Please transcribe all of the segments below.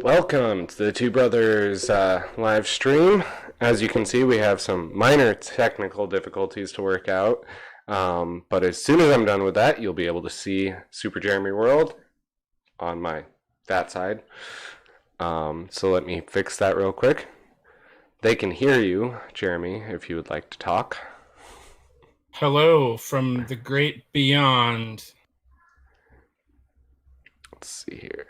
Welcome to the Two Brothers live stream. As you can see, we have some minor technical difficulties to work out. But as soon as I'm done with that, you'll be able to see Super Jeremy World on that side. So let me fix that real quick. They can hear you, Jeremy, if you would like to talk. Hello from the great beyond. Let's see here.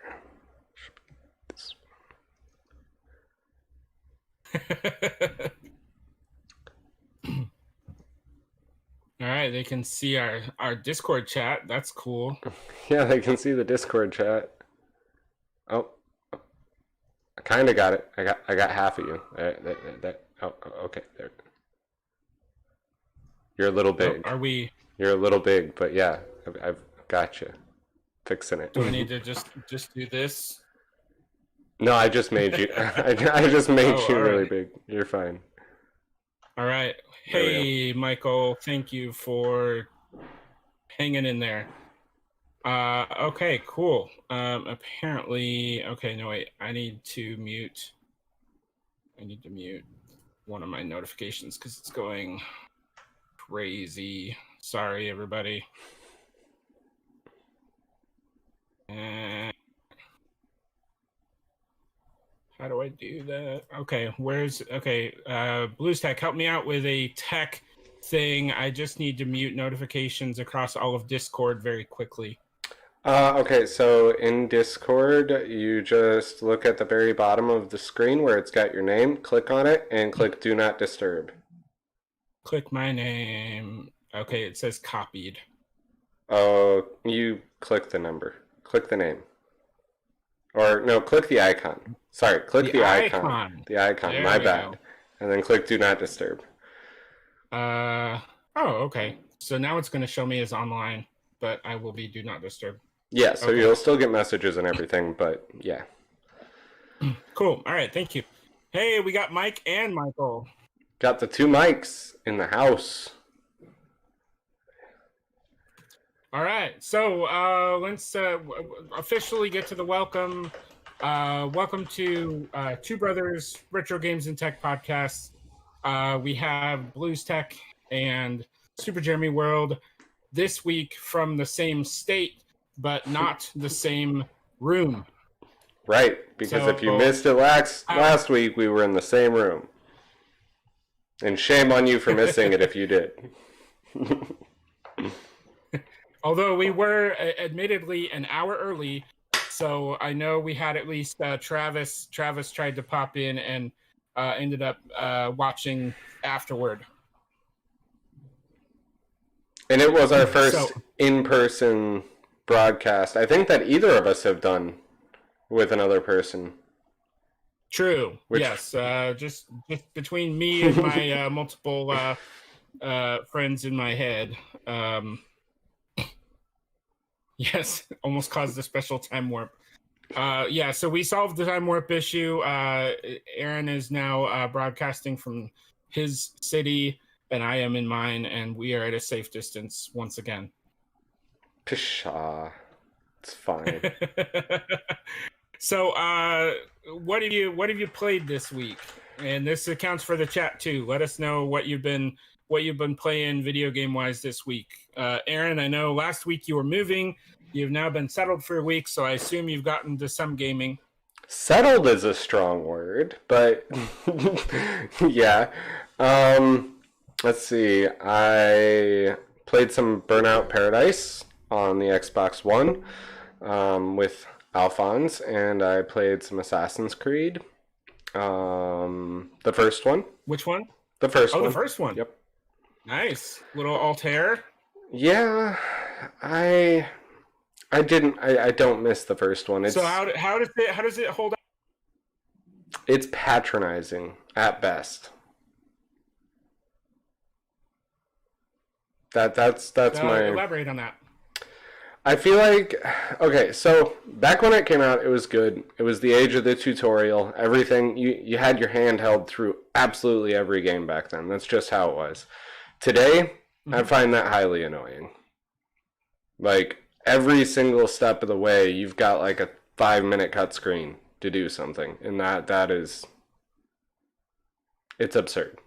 All right, they can see our Discord chat. That's cool. Yeah, they can see the Discord chat. Oh, I kind of got it. I got half of you. Oh, okay. There. You're a little big. Are we? You're a little big, but yeah, I've got you. Fixing it. Do I need to just do this? No, I just made you. I just made you really big. You're fine. All right. Hey, Michael. Thank you for hanging in there. Okay, cool. Apparently, okay. No, wait. I need to mute one of my notifications because it's going crazy. Sorry, everybody. How do I do that? Okay, BluesTech, help me out with a tech thing. I just need to mute notifications across all of Discord very quickly. Okay, so in Discord, you just look at the very bottom of the screen where it's got your name, click on it, and click Do Not Disturb. Click my name. Okay, it says copied. Oh, you click the number. Click the name. Or, no, click the icon. Sorry, click the icon. The icon, there my bad. Go. And then click Do Not Disturb. Oh, okay. So now it's going to show me as online, but I will be Do Not Disturb. Yeah, so you'll still get messages and everything, but yeah. Cool. All right, thank you. Hey, we got Mike and Michael. Got the two mics in the house. All right, so let's officially get to the welcome. Welcome to Two Brothers Retro Games and Tech Podcast. We have BluesTech and Super Jeremy World this week from the same state, but not the same room. Right, because if you missed it last week, we were in the same room. And shame on you for missing it if you did. Although we were admittedly an hour early, so I know we had at least Travis. Travis tried to pop in and ended up watching afterward. And it was our first in-person broadcast. I think that either of us have done with another person. True. Yes. Just between me and my multiple friends in my head. Yes, almost caused a special time warp. Yeah, so we solved the time warp issue. Aaron is now broadcasting from his city, and I am in mine, and we are at a safe distance once again. Pshaw. It's fine. So, what have you played this week? And this accounts for the chat too. Let us know what you've been playing video game wise this week. Aaron, I know last week you were moving. You've now been settled for a week, so I assume you've gotten to some gaming. Settled is a strong word, but yeah. Let's see. I played some Burnout Paradise on the Xbox One with Alphonse, and I played some Assassin's Creed. The first one. Which one? The first one. Oh, the first one. Yep. Nice. Little Altair. Yeah, I don't miss the first one. So how does it hold up? It's patronizing at best. That's my elaborate on that. I feel like, okay, so back when it came out, it was good. It was the age of the tutorial. Everything, you had your hand held through absolutely every game back then. That's just how it was. Today, I find that highly annoying. Like, every single step of the way, you've got like a 5-minute cut screen to do something, and that is, it's absurd.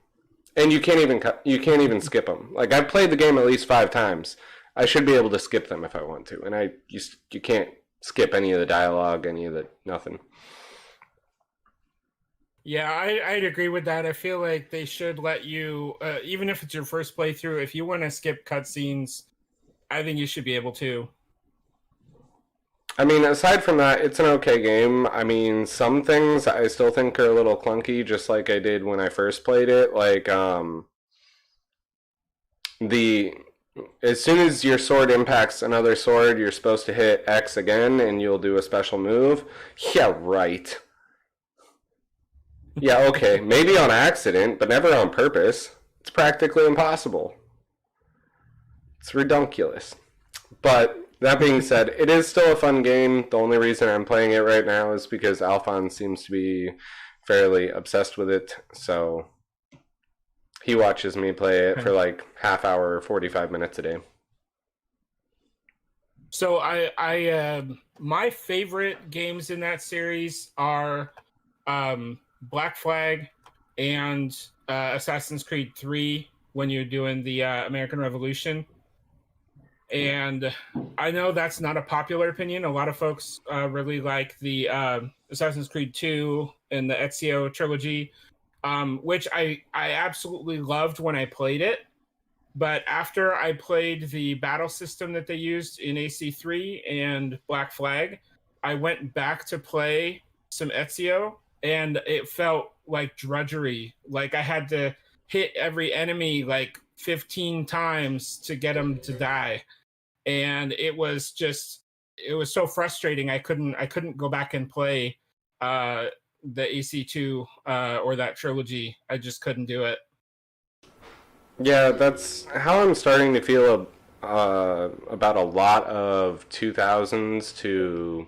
And you can't even skip them. Like, I've played the game at least 5 times. I should be able to skip them if I want to, and you can't skip any of the dialogue, any of the nothing. Yeah, I'd agree with that. I feel like they should let you, even if it's your first playthrough, if you want to skip cutscenes, I think you should be able to. I mean, aside from that, it's an okay game. I mean, some things I still think are a little clunky, just like I did when I first played it. Like, the as soon as your sword impacts another sword, you're supposed to hit X again, and you'll do a special move. Yeah, right. Yeah, okay, maybe on accident, but never on purpose. It's practically impossible. It's redunculous. But that being said, it is still a fun game. The only reason I'm playing it right now is because Alphonse seems to be fairly obsessed with it. So he watches me play it for like half hour, 45 minutes a day. So I my favorite games in that series are Black Flag and Assassin's Creed 3 when you're doing the American Revolution. And I know that's not a popular opinion. A lot of folks really like the Assassin's Creed 2 and the Ezio trilogy, which I absolutely loved when I played it. But after I played the battle system that they used in AC3 and Black Flag, I went back to play some Ezio, and it felt like drudgery. Like I had to hit every enemy like 15 times to get them to die. And it was so frustrating. I couldn't go back and play the AC2 or that trilogy. I just couldn't do it. Yeah, that's how I'm starting to feel about a lot of 2000s to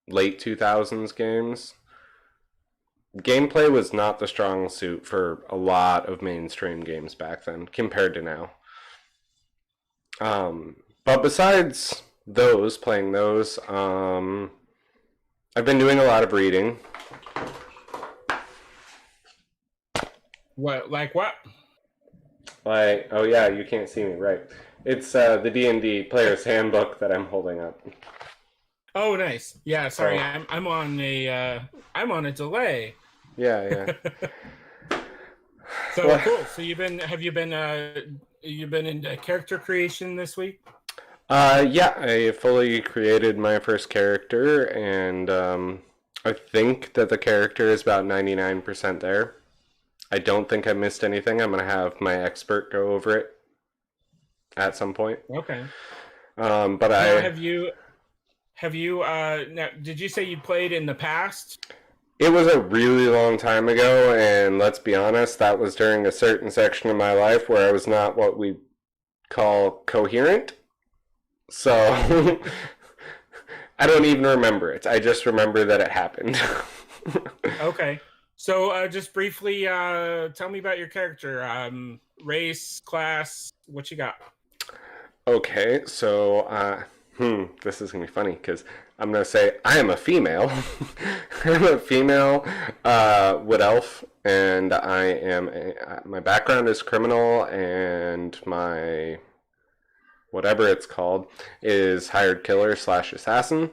late 2000s games. Gameplay was not the strong suit for a lot of mainstream games back then compared to now. But besides playing those, I've been doing a lot of reading. What? Like what? Like, oh yeah, you can't see me, right? It's the D&D Player's Handbook that I'm holding up. Oh, nice. Yeah, sorry, I'm on a delay. Yeah. So well, cool. So have you been into character creation this week? Yeah, I fully created my first character, and I think that the character is about 99% there. I don't think I missed anything. I'm going to have my expert go over it at some point. Okay. But now, have you now, did you say you played in the past? It was a really long time ago, and let's be honest, that was during a certain section of my life where I was not what we call coherent. So I don't even remember it. I just remember that it happened. Okay. So just briefly tell me about your character. Race, class, what you got? Okay, so this is going to be funny because I'm going to say I am a female. I'm a female wood elf, and I am my background is criminal, and my whatever it's called is hired killer / assassin.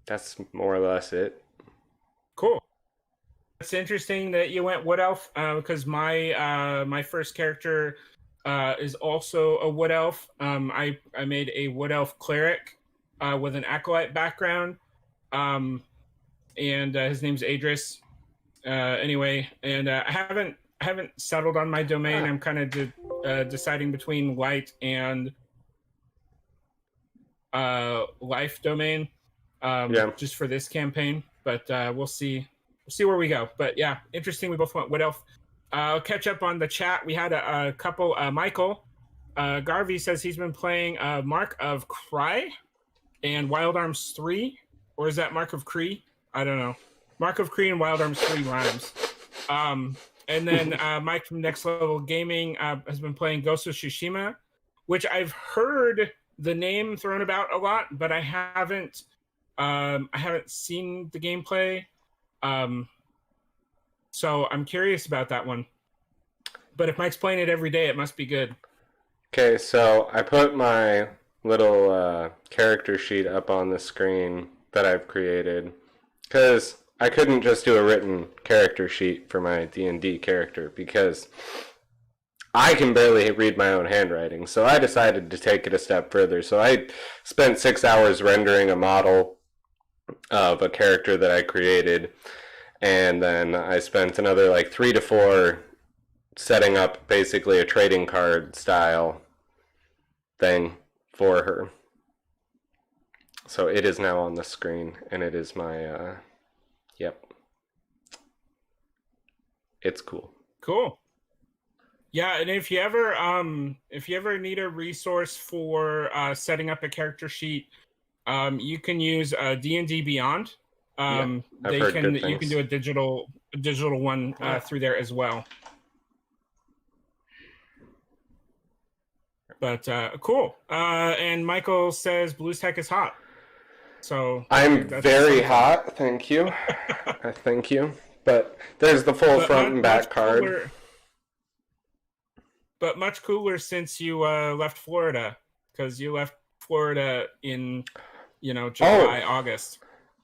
That's more or less it. Cool. It's interesting that you went wood elf because my first character is also a wood elf. I made a wood elf cleric with an acolyte background, and his name's Adris. Anyway, and I haven't settled on my domain. I'm kind of deciding between light and life domain. Just for this campaign, but we'll see where we go. But yeah, interesting. We both went wood elf. I'll catch up on the chat. We had a couple. Michael Garvey says he's been playing Mark of Cry and Wild Arms 3, or is that Mark of Cree? I don't know. Mark of Cree and Wild Arms 3 rhymes. And then Mike from Next Level Gaming has been playing Ghost of Tsushima, which I've heard the name thrown about a lot, but I haven't seen the gameplay. So I'm curious about that one. But if Mike's playing it every day, it must be good. Okay, so I put my little character sheet up on the screen that I've created because I couldn't just do a written character sheet for my D&D character because I can barely read my own handwriting. So I decided to take it a step further. So I spent 6 hours rendering a model of a character that I created, and then I spent another like 3 to 4 setting up basically a trading card style thing for her. So it is now on the screen, and it is my yep. It's cool. Cool. Yeah, and if you ever need a resource for setting up a character sheet, you can use D&D Beyond. I've heard good You can things. do a digital one through there as well. But cool. And Michael says BluesTech is hot. So I'm very hot, thank you. Thank you. But there's the full front and back card. Cooler, but much cooler since you left Florida, because you left Florida in, July, August.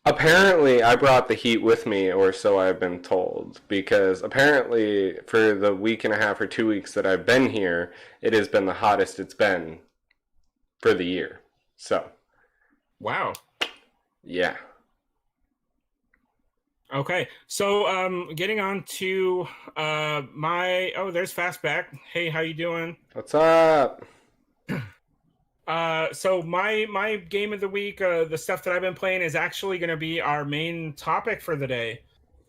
Apparently, I brought the heat with me, or so I've been told, because apparently for the week and a half or 2 weeks that I've been here, it has been the hottest it's been for the year. So, wow. Yeah. Okay, so getting on to there's Fastback. Hey, how you doing? What's up? So my game of the week, the stuff that I've been playing is actually going to be our main topic for the day.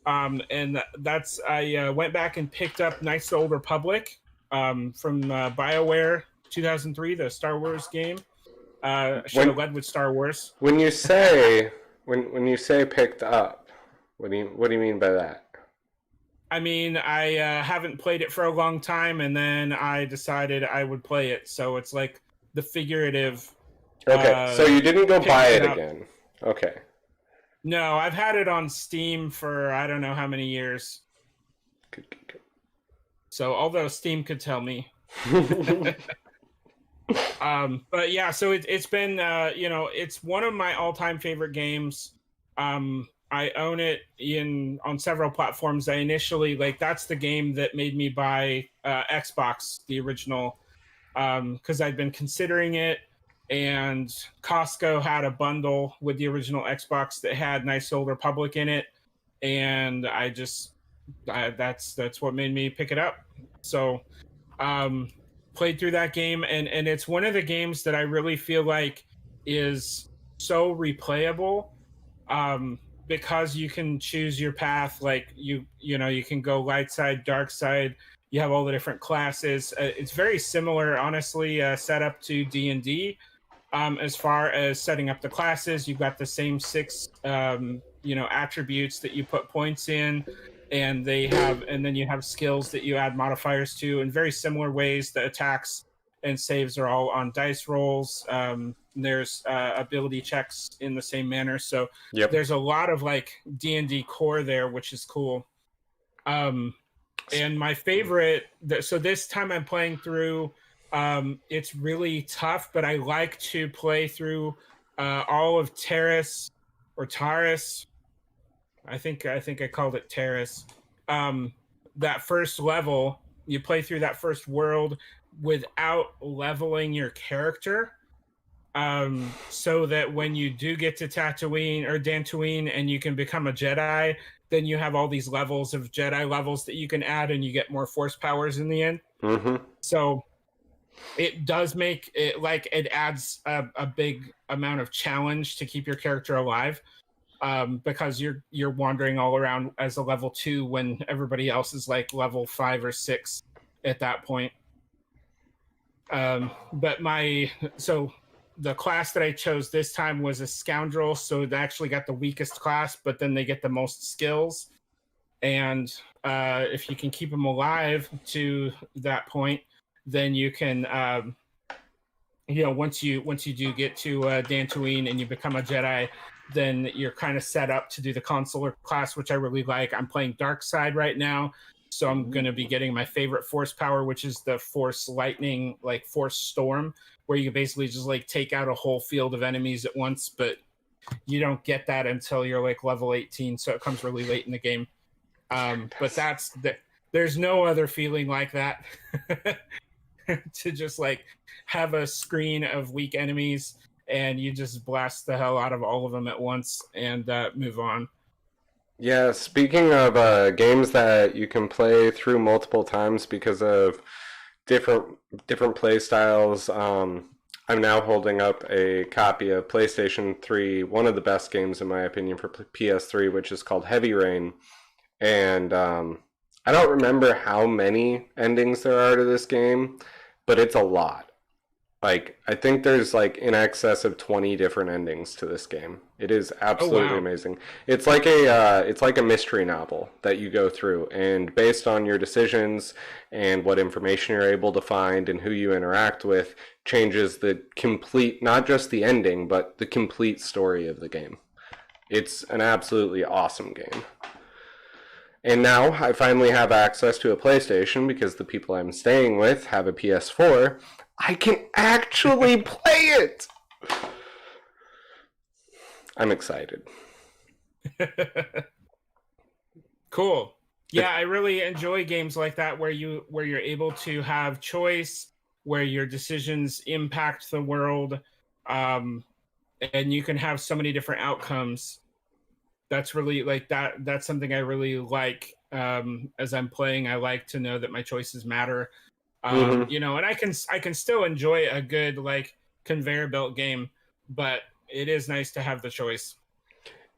And that's I went back and picked up Knights of the Old Republic from BioWare 2003, the Star Wars game. Should have led with Star Wars. When you say picked up, what do you mean by that? I mean, I haven't played it for a long time, and then I decided I would play it. So it's like the figurative. Okay, so you didn't go buy it again. Okay. No, I've had it on Steam for I don't know how many years. Good. So although Steam could tell me. But yeah, so it's been it's one of my all-time favorite games. I own it on several platforms. I initially that's the game that made me buy Xbox, the original, because I'd been considering it, and Costco had a bundle with the original Xbox that had Knights of the Old Republic in it, and that's what made me pick it up. So played through that game, and it's one of the games that I really feel like is so replayable, because you can choose your path. Like you can go light side, dark side. You have all the different classes. It's very similar, honestly, set up to D&D. As far as setting up the classes, you've got the same 6 attributes that you put points in, and then you have skills that you add modifiers to in very similar ways. The attacks and saves are all on dice rolls. There's ability checks in the same manner. So There's a lot of D&D core there, which is cool. And my favorite, so this time I'm playing through, it's really tough, but I like to play through all of Terrace or Taris. I think I called it Terrace. That first level, you play through that first world without leveling your character. So that when you do get to Tatooine or Dantooine and you can become a Jedi, then you have all these levels of Jedi levels that you can add, and you get more Force powers in the end. Mm-hmm. So it does make it it adds a big amount of challenge to keep your character alive, because you're wandering all around as a level 2 when everybody else is level 5 or 6 at that point. But the class that I chose this time was a scoundrel, so they actually got the weakest class, but then they get the most skills. And if you can keep them alive to that point, then you can once you do get to Dantooine and you become a Jedi, then you're kind of set up to do the consular class, which I really like. I'm playing Dark Side right now, so I'm going to be getting my favorite Force power, which is the Force Lightning, like Force Storm, where you basically just like take out a whole field of enemies at once, but you don't get that until you're like level 18, so it comes really late in the game. But there's no other feeling like that. To just like have a screen of weak enemies and you just blast the hell out of all of them at once and move on. Yeah, speaking of games that you can play through multiple times because of different different play styles, I'm now holding up a copy of PlayStation 3, one of the best games in my opinion for PS3, which is called Heavy Rain. And I don't remember how many endings there are to this game, but it's a lot. Like, I think there's like in excess of 20 different endings to this game. It is absolutely amazing. It's like a mystery novel that you go through, and based on your decisions and what information you're able to find and who you interact with, changes the complete, not just the ending, but the complete story of the game. It's an absolutely awesome game. And now I finally have access to a PlayStation because the people I'm staying with have a PS4. I can actually play it! I'm excited. Cool. Yeah, I really enjoy games like that where you're able to have choice, where your decisions impact the world, and you can have so many different outcomes. That's really like that's something I really like. As I'm playing, I like to know that my choices matter. And I can still enjoy a good like conveyor belt game, but it is nice to have the choice.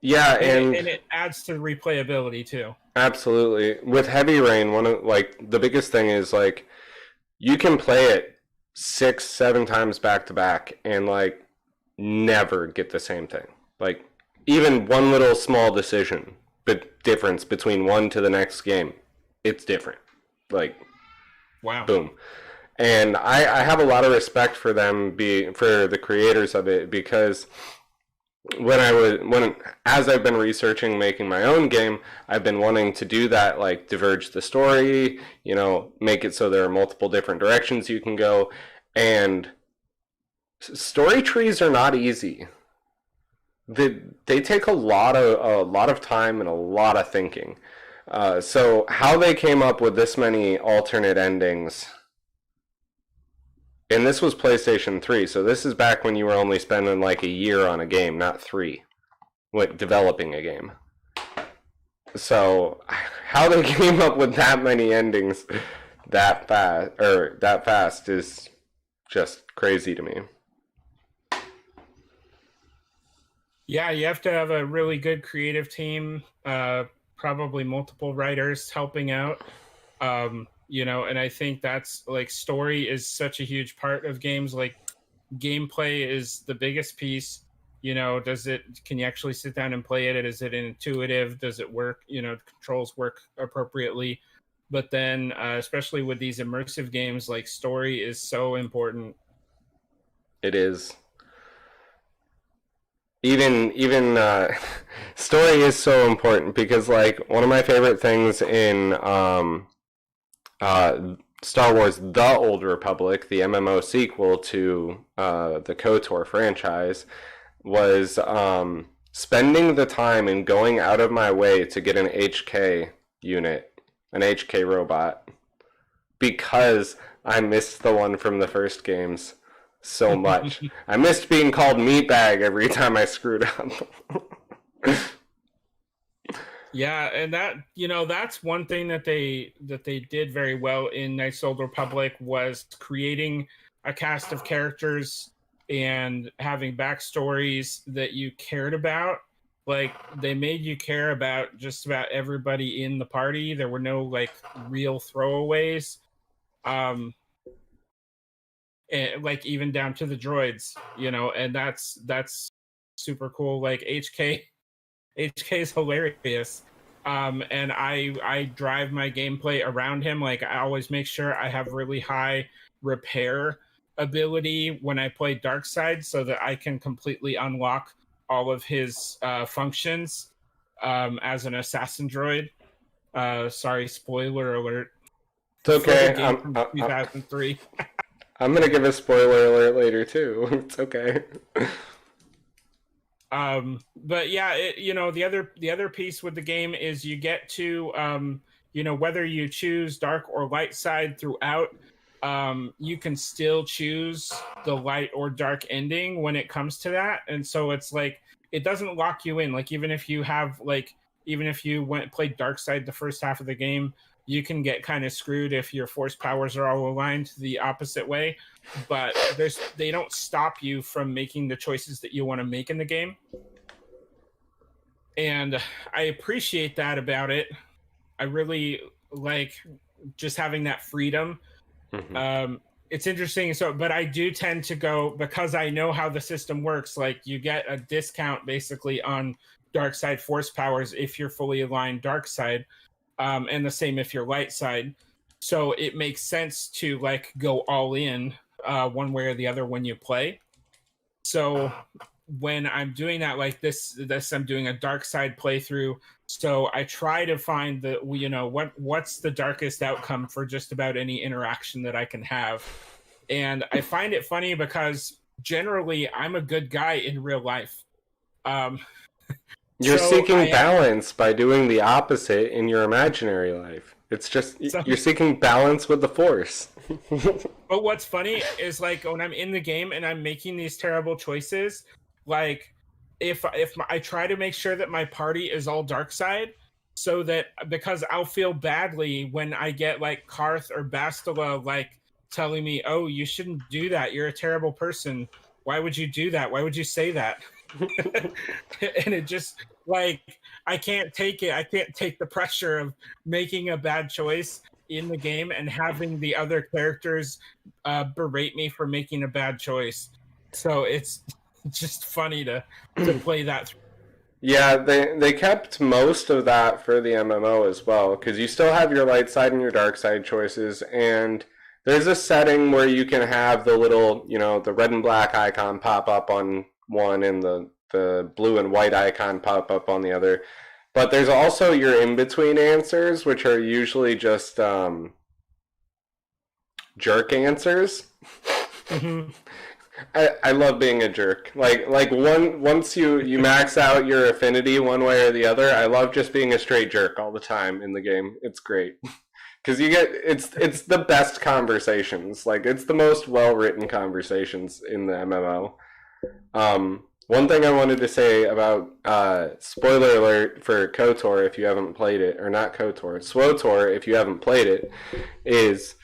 Yeah, and it adds to replayability too. Absolutely. With Heavy Rain, one of like the biggest thing is like you can play it 6, 7 times back to back and like never get the same thing. Like even one little small decision, but difference between one to the next game, it's different. Like wow, boom. And I have a lot of respect for for the creators of it because as I've been researching making my own game, I've been wanting to do that, like diverge the story, make it so there are multiple different directions you can go, and story trees are not easy. They take a lot of time and a lot of thinking. So how they came up with this many alternate endings, and this was PlayStation 3, so this is back when you were only spending like a year on a game, not 3, developing a game. So how they came up with that many endings that fast is just crazy to me. Yeah, you have to have a really good creative team, probably multiple writers helping out. And I think that's like story is such a huge part of games. Like gameplay is the biggest piece. Can you actually sit down and play it? Is it intuitive? Does it work? The controls work appropriately. But then, especially with these immersive games, like story is so important. It is. Even story is so important because like one of my favorite things in Star Wars: The Old Republic, the MMO sequel to the KOTOR franchise, was spending the time and going out of my way to get an HK unit, an HK robot, because I missed the one from the first games so much. I missed being called meatbag every time I screwed up. Yeah, and that's one thing that they did very well in Knights of the Old Republic was creating a cast of characters and having backstories that you cared about. Like they made you care about just about everybody in the party. There were no like real throwaways. And like even down to the droids, and that's super cool. Like HK is hilarious. And I drive my gameplay around him. Like I always make sure I have really high repair ability when I play dark side, so that I can completely unlock all of his functions as an assassin droid. Sorry, spoiler alert. It's For the okay. game from 2003. I'm gonna give a spoiler alert later too. It's okay. But yeah, the other piece with the game is you get to whether you choose dark or light side throughout, you can still choose the light or dark ending when it comes to that. And so it's like it doesn't lock you in. Like even if you played dark side the first half of the game, you can get kind of screwed if your force powers are all aligned the opposite way. But they don't stop you from making the choices that you want to make in the game. And I appreciate that about it. I really like just having that freedom. Mm-hmm. It's interesting. But I do tend to go, because I know how the system works. Like you get a discount basically on dark side force powers if you're fully aligned dark side, and the same if you're light side. So it makes sense to like go all in one way or the other when you play. So when I'm doing that, like this I'm doing a dark side playthrough. So I try to find what's the darkest outcome for just about any interaction that I can have. And I find it funny because generally I'm a good guy in real life. You're seeking balance by doing the opposite in your imaginary life. It's just you're seeking balance with the Force. But what's funny is like when I'm in the game and I'm making these terrible choices, like if I try to make sure that my party is all dark side, so that because I'll feel badly when I get like Karth or Bastila like telling me, "Oh, you shouldn't do that. You're a terrible person. Why would you do that? Why would you say that?" And it just like I can't take it. I can't take the pressure of making a bad choice in the game and having the other characters berate me for making a bad choice. So it's just funny to play that through. Yeah, they kept most of that for the MMO as well, because you still have your light side and your dark side choices, and there's a setting where you can have the little, the red and black icon pop up on one and the blue and white icon pop up on the other. But there's also your in-between answers, which are usually just jerk answers. Mm-hmm. I love being a jerk. Once you max out your affinity one way or the other, I love just being a straight jerk all the time in the game. It's great. Because it's the best conversations. Like it's the most well-written conversations in the MMO. One thing I wanted to say about spoiler alert for KOTOR if you haven't played it, or not KOTOR, SWOTOR if you haven't played it, is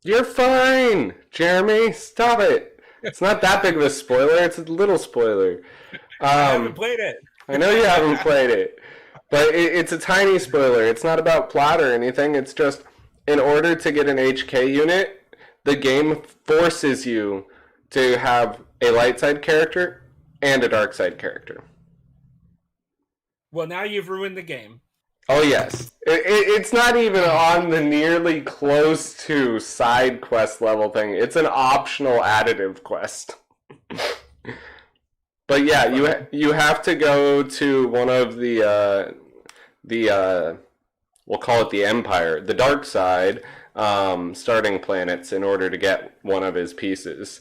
you're fine, Jeremy. Stop it. It's not that big of a spoiler. It's a little spoiler. I haven't played it. I know you haven't played it, but it's a tiny spoiler. It's not about plot or anything. It's just in order to get an HK unit, the game forces you to have a light side character and a dark side character. Well, now you've ruined the game. Oh, yes. It's not even on the nearly close to side quest level thing. It's an optional additive quest. But yeah, you have to go to one of the we'll call it the Empire, the dark side, starting planets in order to get one of his pieces.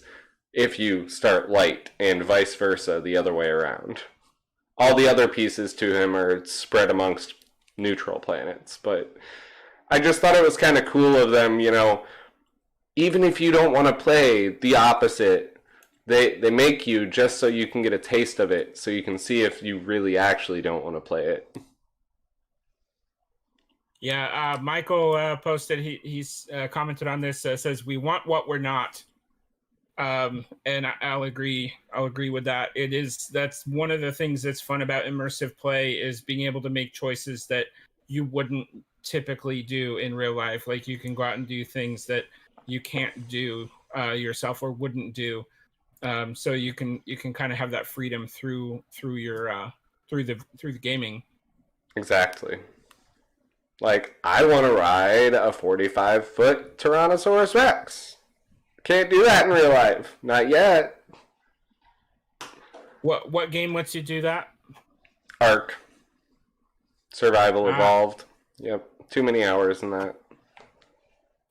If you start light, and vice versa, the other way around. All the other pieces to him are spread amongst neutral planets, but I just thought it was kind of cool of them, even if you don't want to play the opposite, they make you just so you can get a taste of it, so you can see if you really actually don't want to play it. Yeah, Michael posted, he's commented on this, says, "We want what we're not." And I'll agree with that. That's one of the things that's fun about immersive play is being able to make choices that you wouldn't typically do in real life. Like you can go out and do things that you can't do yourself or wouldn't do. So you can kind of have that freedom through your through the gaming. Exactly. Like, I want to ride a 45-foot Tyrannosaurus Rex. Can't do that in real life. Not yet. What game lets you do that? Ark. Survival Evolved. Yep. Too many hours in that.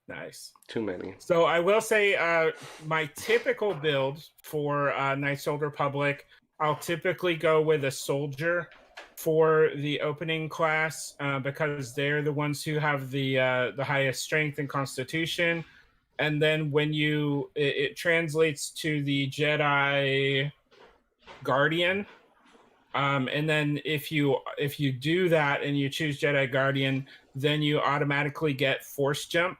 Nice. Too many. So I will say my typical build for Knights of the Old Republic, I'll typically go with a soldier for the opening class because they're the ones who have the highest strength and constitution. And then when it translates to the Jedi Guardian. And then if you do that and you choose Jedi Guardian, then you automatically get Force Jump,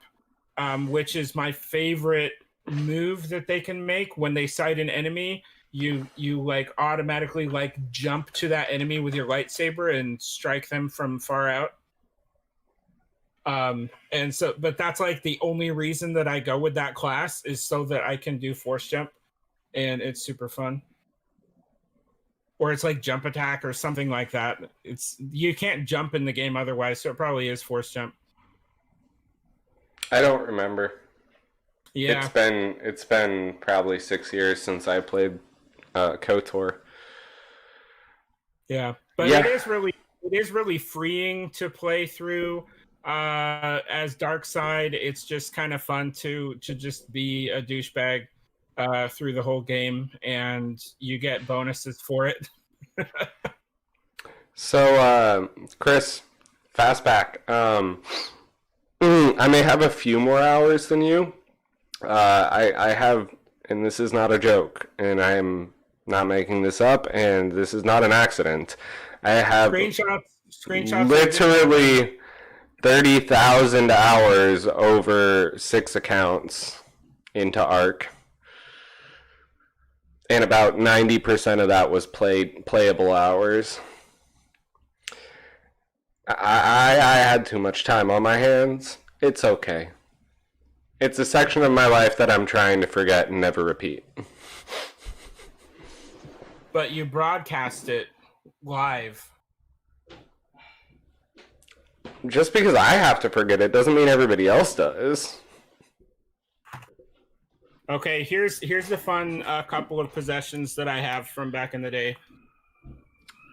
which is my favorite move that they can make. When they sight an enemy, you like automatically like jump to that enemy with your lightsaber and strike them from far out. And so, but that's like the only reason that I go with that class is so that I can do Force Jump, and it's super fun. Or it's like jump attack or something like that. You can't jump in the game otherwise, so it probably is Force Jump. I don't remember. Yeah, it's been probably 6 years since I played KOTOR. Yeah, but Yeah. it is really freeing to play through as Dark Side. It's just kind of fun to just be a douchebag through the whole game, and you get bonuses for it. So, Chris, Fastback. I may have a few more hours than you. I have, and this is not a joke, and I am not making this up, and this is not an accident. I have Screenshots. Literally 30,000 hours over 6 accounts into Ark. And about 90% of that was playable hours. I had too much time on my hands. It's okay. It's a section of my life that I'm trying to forget and never repeat. But you broadcast it live. Just because I have to forget it doesn't mean everybody else does. Okay, here's the fun couple of possessions that I have from back in the day.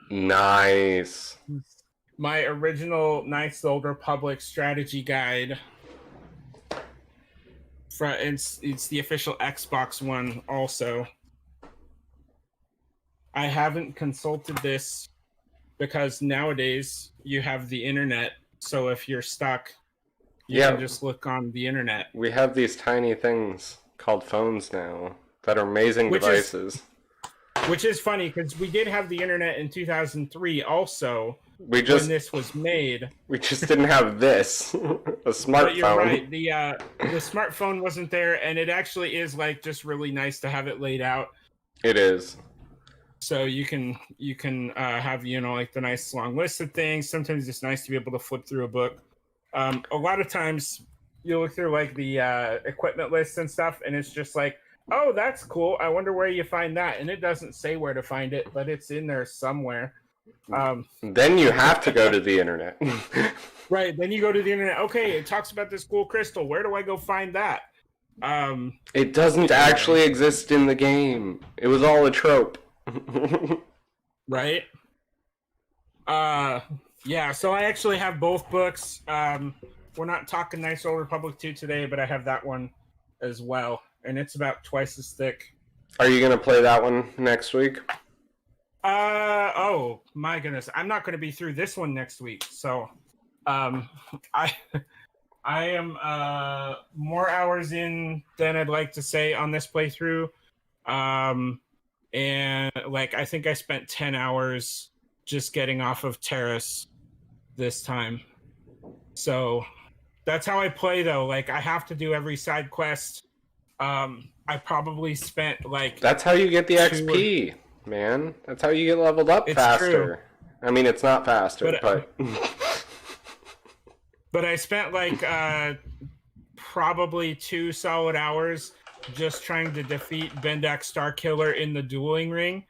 Nice. My original Knights of the Old Republic strategy guide. It's the official Xbox one also. I haven't consulted this because nowadays you have the internet. So if you're stuck, you can just look on the internet. We have these tiny things called phones now that are amazing devices. Which is funny because we did have the internet in 2003 also. When this was made. We just didn't have this. A smartphone. But you're right. The smartphone wasn't there, and it actually is like just really nice to have it laid out. It is. So you can have like the nice long list of things. Sometimes it's nice to be able to flip through a book. A lot of times you look through like the equipment lists and stuff, and it's just like, oh, that's cool. I wonder where you find that, and it doesn't say where to find it, but it's in there somewhere. Then you have to go to the internet. Right, then you go to the internet. Okay, it talks about this cool crystal. Where do I go find that? It doesn't actually exist in the game. It was all a trope. Right? Yeah, so I actually have both books. We're not talking Knights of the Old Republic 2 today, but I have that one as well, and it's about twice as thick. Are you going to play that one next week? Oh my goodness, I'm not going to be through this one next week, so I am more hours in than I'd like to say on this playthrough, and like I think I spent 10 hours just getting off of Terrace this time, so that's how I play though. Like I have to do every side quest. I probably spent like that's how you get the XP. Man, that's how you get leveled up faster. True. I mean, it's not faster, but but I spent like probably 2 solid hours just trying to defeat Bendak Starkiller in the dueling ring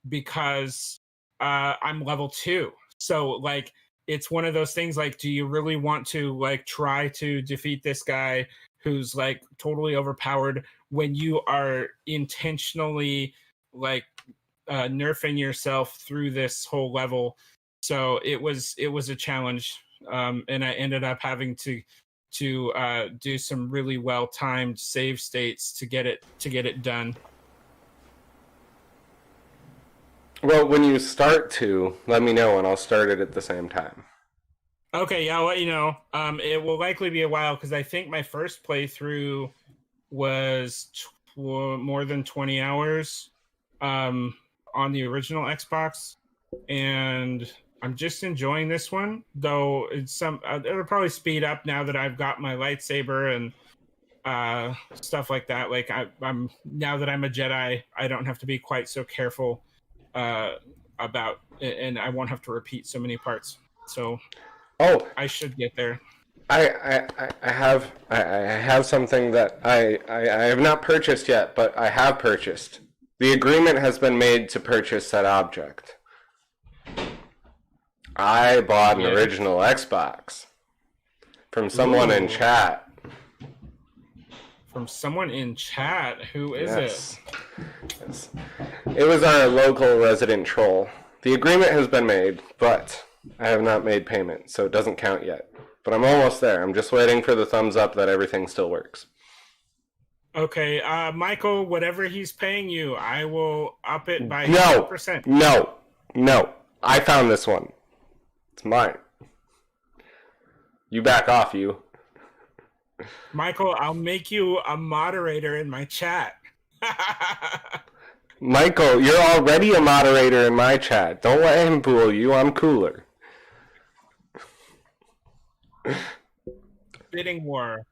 because I'm level 2. So like it's one of those things like, do you really want to like try to defeat this guy who's like totally overpowered when you are intentionally like nerfing yourself through this whole level? So it was a challenge, and I ended up having to do some really well timed save states to get it done. Well, when you start to, let me know and I'll start it at the same time. Okay, yeah, I'll let you know. It will likely be a while because I think my first playthrough was more than 20 hours on the original Xbox, and I'm just enjoying this one. Though it's it'll probably speed up now that I've got my lightsaber and stuff like that. Like I'm now that I'm a Jedi, I don't have to be quite so careful about, and I won't have to repeat so many parts. So I should get there. I have something that I have not purchased yet, but I have purchased. The agreement has been made to purchase said object. I bought an original Xbox from someone in chat. From someone in chat? Who is it? Yes. It was our local resident troll. The agreement has been made, but I have not made payment, so it doesn't count yet. But I'm almost there. I'm just waiting for the thumbs up that everything still works. Okay, Michael, whatever he's paying you, I will up it by 2%. No. I found this one. It's mine. You back off, you. Michael, I'll make you a moderator in my chat. Michael, you're already a moderator in my chat. Don't let him fool you. I'm cooler. Bidding war.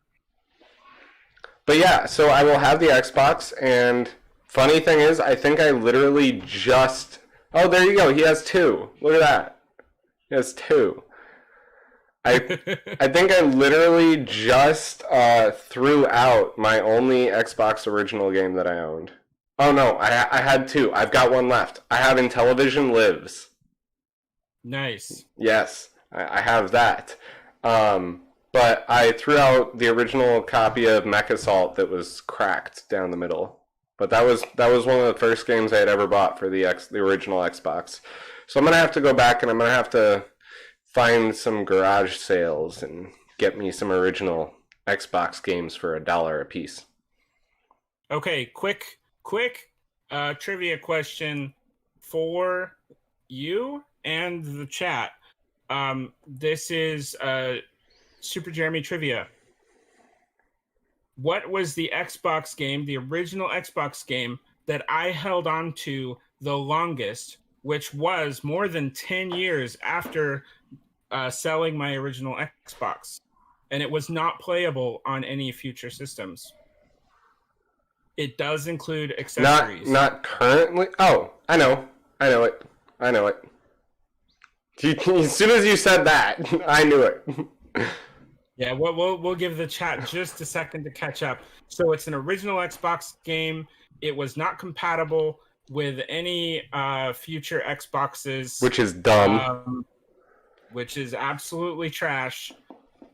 But yeah, so I will have the Xbox, and funny thing is, I think I literally just... Oh, there you go. He has 2. Look at that. He has 2. I think I literally just threw out my only Xbox original game that I owned. Oh no, I had 2. I've got one left. I have Intellivision Lives. Nice. Yes, I have that. But I threw out the original copy of Mech Assault that was cracked down the middle. But that was one of the first games I had ever bought for the original Xbox. So I'm gonna have to go back and I'm gonna have to find some garage sales and get me some original Xbox games for $1 a piece. Okay, quick trivia question for you and the chat. This is Super Jeremy Trivia. What was the Xbox game, the original Xbox game, that I held on to the longest, which was more than 10 years after selling my original Xbox? And it was not playable on any future systems. It does include accessories. Not currently. Oh, I know it. As soon as you said that, I knew it. Yeah, we'll give the chat just a second to catch up. So it's an original Xbox game. It was not compatible with any future Xboxes, which is dumb. Which is absolutely trash.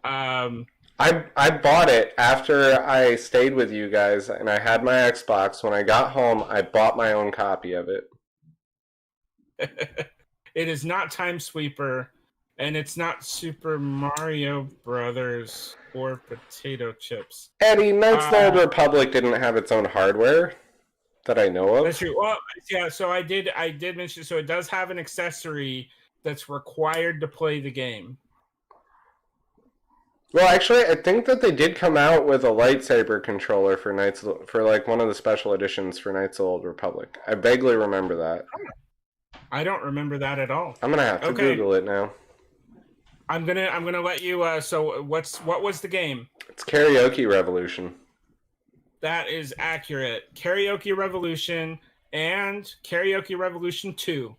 I bought it after I stayed with you guys, and I had my Xbox. When I got home, I bought my own copy of it. It is not Time Sweeper. And it's not Super Mario Brothers or Potato Chips. Eddie, Knights of the Old Republic didn't have its own hardware that I know of. That's true. Well, yeah, so I did mention, so it does have an accessory that's required to play the game. Well, actually, I think that they did come out with a lightsaber controller for like one of the special editions for Knights of the Old Republic. I vaguely remember that. I don't remember that at all. I'm gonna have to Google it now. I'm gonna let you. So what was the game? It's Karaoke Revolution. That is accurate. Karaoke Revolution and Karaoke Revolution 2,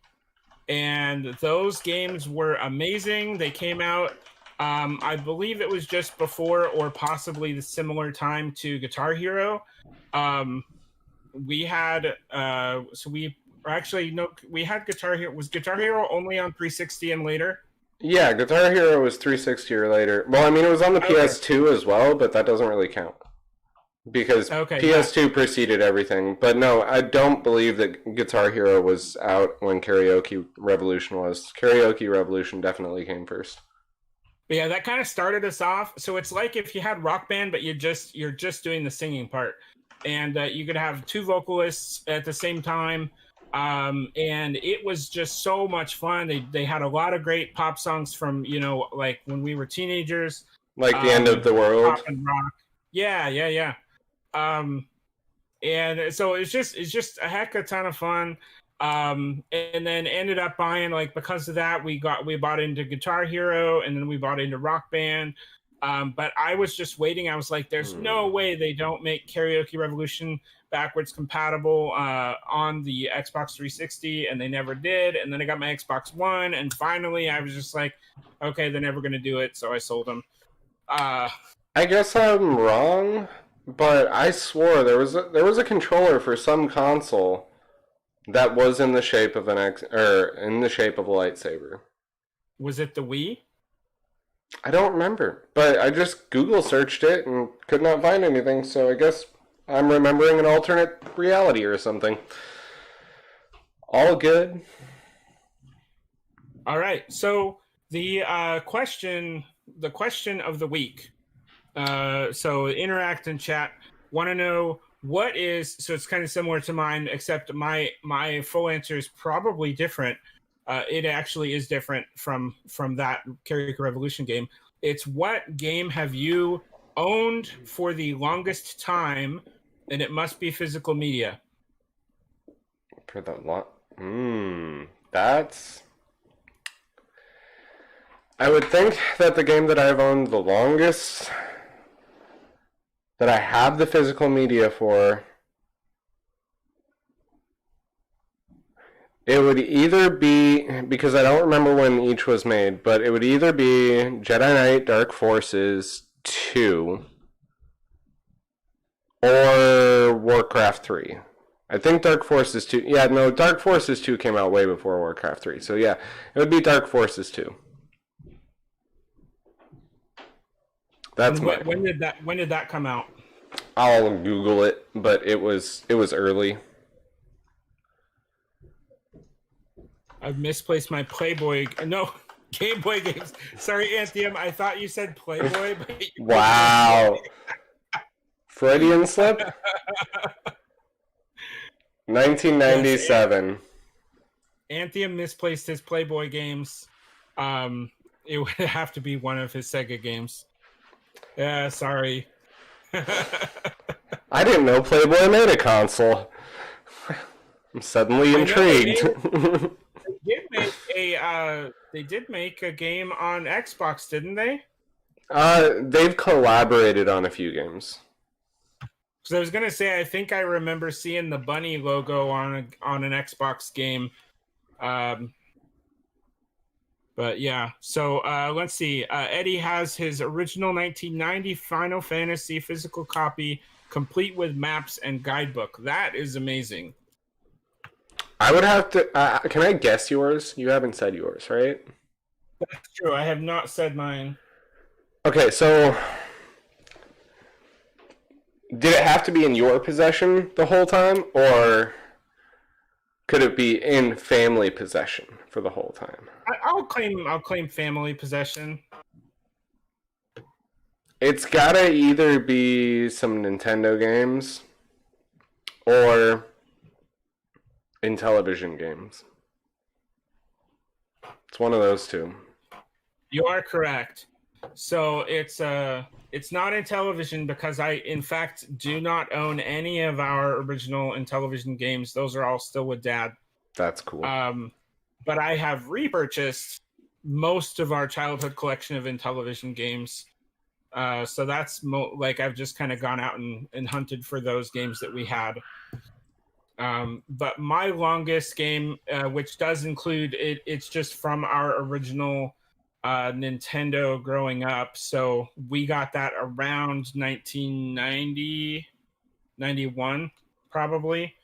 and those games were amazing. They came out. I believe it was just before or possibly the similar time to Guitar Hero. We had we had Guitar Hero. Was Guitar Hero only on 360 and later? Yeah, Guitar Hero was 360 or later. Well, I mean, it was on the Okay. PS2 as well, but that doesn't really count because Okay. Yeah. PS2 preceded everything. But no, I don't believe that Guitar Hero was out when Karaoke Revolution was. Karaoke Revolution definitely came first. But yeah, that kind of started us off. So it's like if you had Rock Band, but you're just doing the singing part, and you could have two vocalists at the same time. And it was just so much fun. They had a lot of great pop songs from like when we were teenagers. Like the end of the Pop world. and rock. Yeah, yeah, yeah. Um, and so it's just a heck of a ton of fun. And then ended up buying, like, because of that we bought into Guitar Hero, and then we bought into Rock Band. But I was just waiting. I was like, there's no way they don't make Karaoke Revolution backwards compatible on the Xbox 360, and they never did. And then I got my Xbox One, and finally I was just like, okay, they're never gonna do it, so I sold them. uh I guess I'm wrong, but I swore there was a controller for some console that was in the shape of an X or in the shape of a lightsaber. was it the Wii? I don't remember, but I just Google searched it and could not find anything, so I guess I'm remembering an alternate reality or something. All good. All right. So the question of the week. So interact and chat. Want to know what is? So it's kind of similar to mine, except my full answer is probably different. It actually is different from that Karaoke Revolution game. It's what game have you owned for the longest time, and it must be physical media. For the lot. That's. I would think that the game that I've owned the longest, that I have the physical media for, it would either be, because I don't remember when each was made, but it would either be Jedi Knight Dark Forces 2 or Warcraft 3. I think Dark Forces 2. Yeah, no, Dark Forces 2 came out way before Warcraft 3. So yeah, it would be Dark Forces 2. That's And my. when did that come out? I'll Google it, but it was early. I've misplaced my Playboy. No, Game Boy games. Sorry, Anthium. I thought you said Playboy, but you Wow. Freudian slip? yes, 1997. Anthium misplaced his Playboy games. It would have to be one of his Sega games. Yeah, sorry. I didn't know Playboy made a console. I'm suddenly I know intrigued. they did make a game on Xbox, didn't they? They've collaborated on a few games. Because I was gonna say, I think I remember seeing the bunny logo on an Xbox game. Um, but yeah, so let's see. Eddie has his original 1990 Final Fantasy physical copy, complete with maps and guidebook. That is amazing. I would have to. Can I guess yours? You haven't said yours, right? That's true. I have not said mine. Okay, so did it have to be in your possession the whole time, or could it be in family possession for the whole time? I'll claim family possession. It's gotta either be some Nintendo games or in television games. It's one of those two. You are correct. So it's not in television because I in fact do not own any of our original in television games. Those are all still with Dad. That's cool. But I have repurchased most of our childhood collection of in television games. So that's like I've just kind of gone out and hunted for those games that we had. But my longest game, which does include it, it's just from our original Nintendo growing up. So we got that around 1990, 91, probably,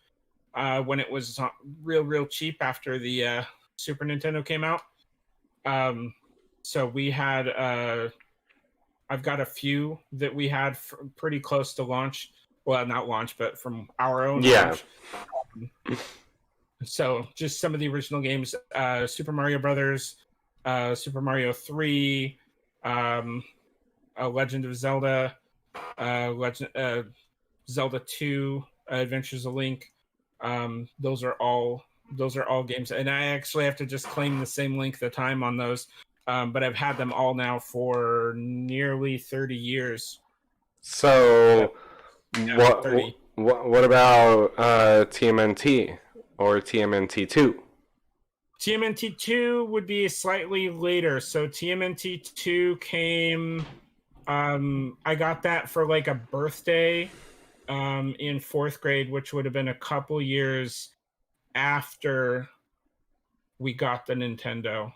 when it was real cheap after the Super Nintendo came out. Um, So we had I've got a few that we had pretty close to launch. Well, not launch, but from our own launch. So just some of the original games: Super Mario Brothers, Super Mario 3, Legend of Zelda, Zelda 2, Adventures of Link. Those are all games, and I actually have to just claim the same length of time on those. But I've had them all now for nearly 30 years. So, what about TMNT or TMNT2? TMNT2 would be slightly later. So TMNT2 came. I got that for like a birthday in 4th grade, which would have been a couple years after we got the Nintendo.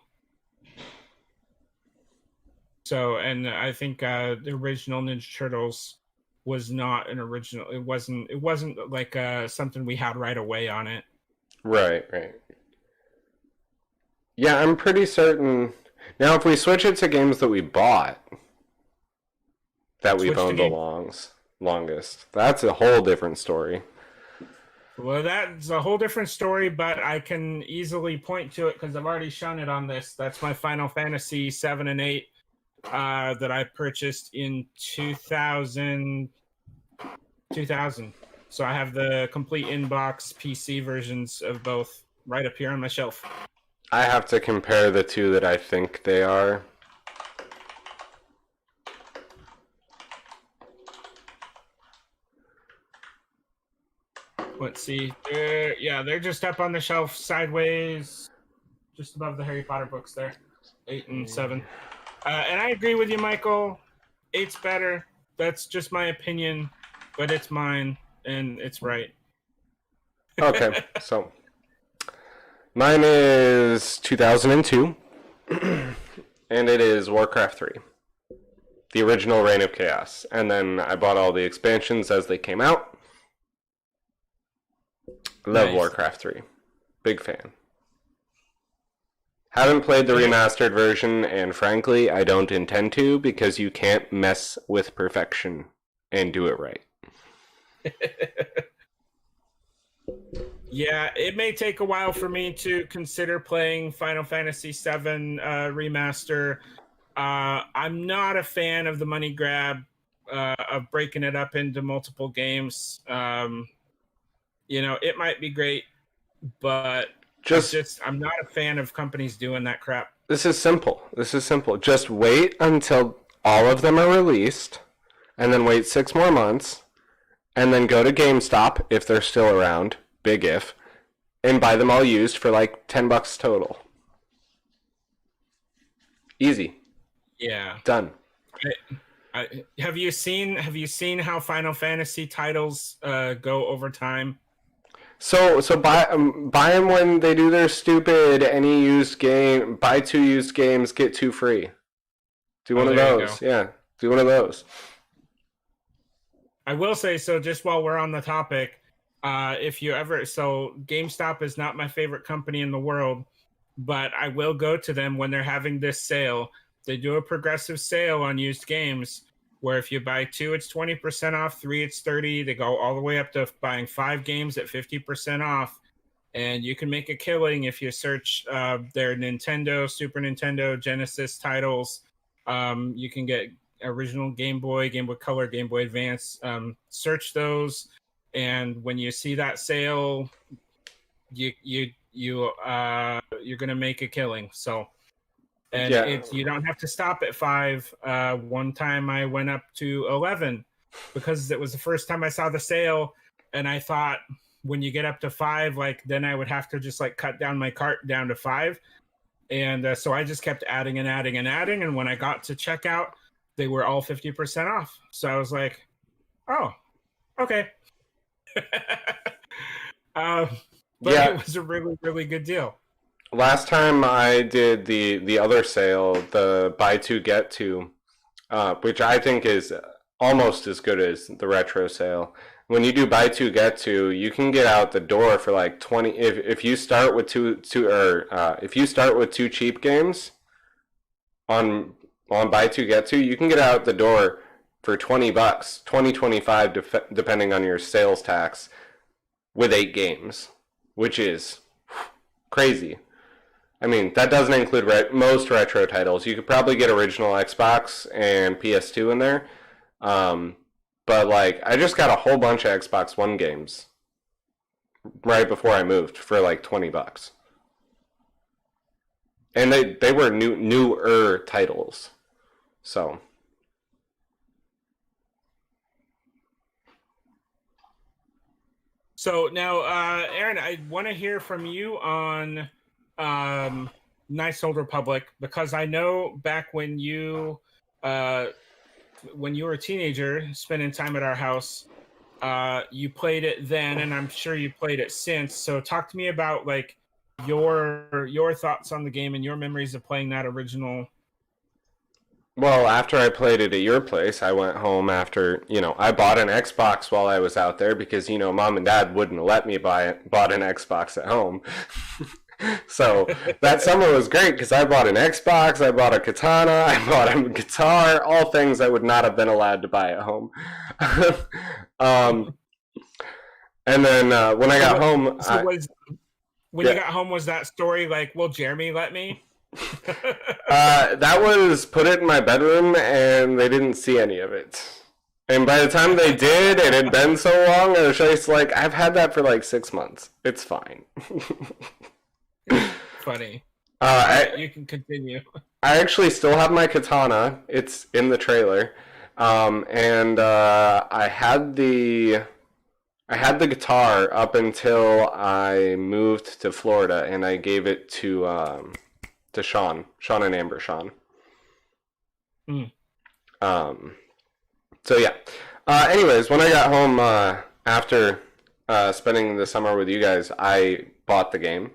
So, and I think the original Ninja Turtles was not an original. It wasn't like something we had right away on it. Right. Yeah, I'm pretty certain. Now, if we switch it to games that we bought, that we've owned the longest, that's a whole different story. Well, that's a whole different story, but I can easily point to it because I've already shown it on this. That's my Final Fantasy 7 and 8 that I purchased in 2000. So I have the complete inbox PC versions of both right up here on my shelf. I have to compare the two that I think they are. Let's see. They're just up on the shelf sideways, just above the Harry Potter books there, 8 and 7. And I agree with you, Michael. 8's better. That's just my opinion, but it's mine, and it's right. Okay, so mine is 2002, and it is Warcraft 3, the original Reign of Chaos. And then I bought all the expansions as they came out. Love Warcraft 3. Big fan. Haven't played the remastered version, and frankly, I don't intend to, because you can't mess with perfection and do it right. Yeah, it may take a while for me to consider playing Final Fantasy VII Remaster. I'm not a fan of the money grab of breaking it up into multiple games. It might be great, but I'm not a fan of companies doing that crap. This is simple. Just wait until all of them are released, and then wait 6 more months, and then go to GameStop if they're still around, big if, and buy them all used for like $10 total. Easy. Yeah. Done. Have you seen how Final Fantasy titles go over time? So buy them when they do their stupid any used game, buy 2 used games, get 2 free. Do one of those. Yeah, do one of those. I will say, so just while we're on the topic, if you ever, so GameStop is not my favorite company in the world, but I will go to them when they're having this sale. They do a progressive sale on used games where if you buy 2, it's 20% off, 3, it's 30. They go all the way up to buying 5 games at 50% off. And you can make a killing if you search their Nintendo, Super Nintendo, Genesis titles. You can get original Game Boy Color, Game Boy Advance. Search those, and when you see that sale, you're gonna make a killing. So, and you don't have to stop at 5. One time I went up to 11 because it was the first time I saw the sale, and I thought when you get up to 5, like then I would have to just like cut down my cart down to 5. And so I just kept adding and adding and adding. And when I got to checkout, they were all 50% off. So I was like, oh, okay. But it was a really, really good deal. Last time I did the other sale, the buy 2 get 2, which I think is almost as good as the retro sale. When you do buy 2 get 2, you can get out the door for like 20. If you start with two cheap games, on buy two get two, you can get out the door for $20, 25 depending on your sales tax, with 8 games, which is crazy. I mean, that doesn't include most retro titles. You could probably get original Xbox and PS2 in there. But like, I just got a whole bunch of Xbox One games right before I moved for like $20. And they were newer titles. So now, Aaron, I want to hear from you on Knights Old Republic, because I know back when you were a teenager spending time at our house, you played it then, and I'm sure you played it since. So talk to me about like your thoughts on the game and your memories of playing that original. well, after I played it at your place, I went home after, I bought an Xbox while I was out there because, mom and dad wouldn't let me bought an Xbox at home. So that summer was great because I bought an Xbox, I bought a katana, I bought a guitar, all things I would not have been allowed to buy at home. And then when I got home... you got home, was that story like, well, Jeremy let me? That was put it in my bedroom and they didn't see any of it. And by the time they did, it had been so long, I was just like, I've had that for like 6 months. It's fine. Funny. You can continue. I actually still have my katana. It's in the trailer. And I had the guitar up until I moved to Florida, and I gave it to Sean and Amber Sean. So yeah. Anyways, when I got home after spending the summer with you guys, I bought the game.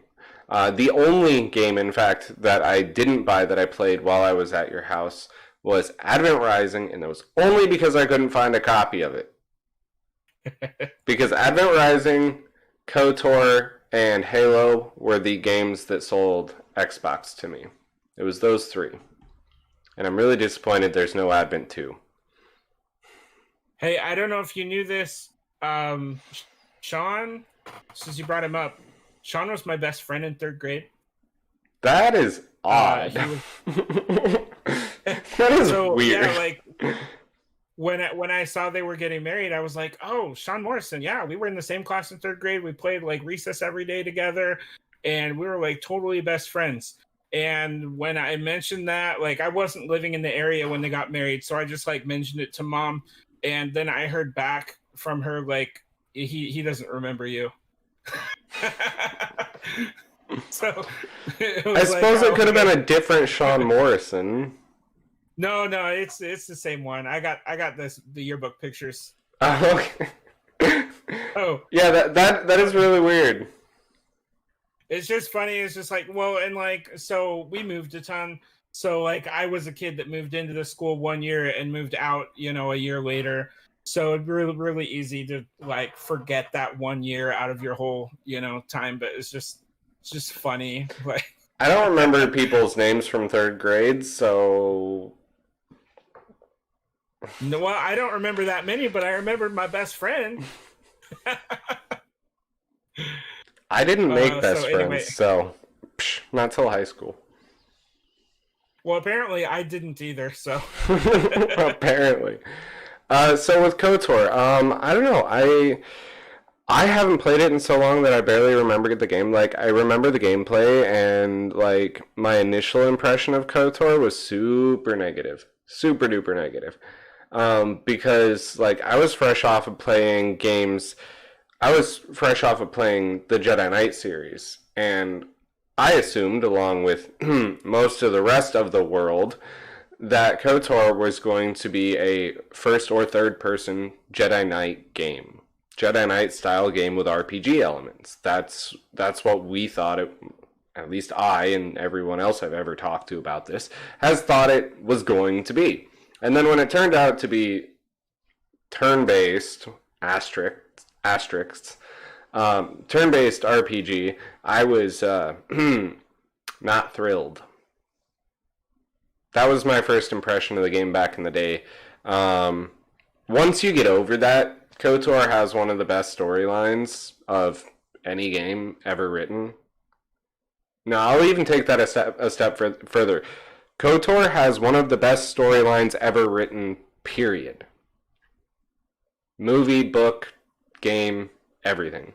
The only game, in fact, that I didn't buy that I played while I was at your house was Advent Rising, and it was only because I couldn't find a copy of it. Because Advent Rising, KOTOR, and Halo were the games that sold Xbox to me. It was those 3. And I'm really disappointed there's no Advent 2. Hey, I don't know if you knew this, Sean, since you brought him up, Sean was my best friend in 3rd grade. That is odd. That is weird. Yeah, like when I saw they were getting married, I was like, oh, Sean Morrison. Yeah, we were in the same class in 3rd grade. We played like recess every day together, and we were like totally best friends. And when I mentioned that, like, I wasn't living in the area when they got married, so I just like mentioned it to Mom, and then I heard back from her like, he doesn't remember you. So I suppose it could have been a different Sean Morrison. No, it's the same one. I got the yearbook pictures. Oh, okay. Oh, yeah, that is really weird. It's just funny. It's just like, well, and like, so we moved a ton. So like, I was a kid that moved into the school 1 year and moved out, a year later. So it's really, really easy to like forget that 1 year out of your whole, time. But it's just funny. Like, I don't remember people's names from 3rd grade, so. No, well, I don't remember that many, but I remember my best friend. I didn't make best friends, so not till high school. Well, apparently I didn't either, so. Apparently. So with KOTOR, I don't know. I haven't played it in so long that I barely remember the game. Like, I remember the gameplay, and like my initial impression of KOTOR was super negative, super duper negative. Because like I was fresh off of playing games. I was fresh off of playing the Jedi Knight series, and I assumed, along with most of the rest of the world, that KOTOR was going to be a first or third person Jedi Knight game. Jedi Knight style game with RPG elements. That's what we thought it, at least I and everyone else I've ever talked to about this, has thought it was going to be. And then when it turned out to be turn-based, asterisks, turn-based RPG, I was not thrilled. That was my first impression of the game back in the day. Once you get over that, KOTOR has one of the best storylines of any game ever written. No, I'll even take that a step further. KOTOR has one of the best storylines ever written, period. Movie, book, game, everything.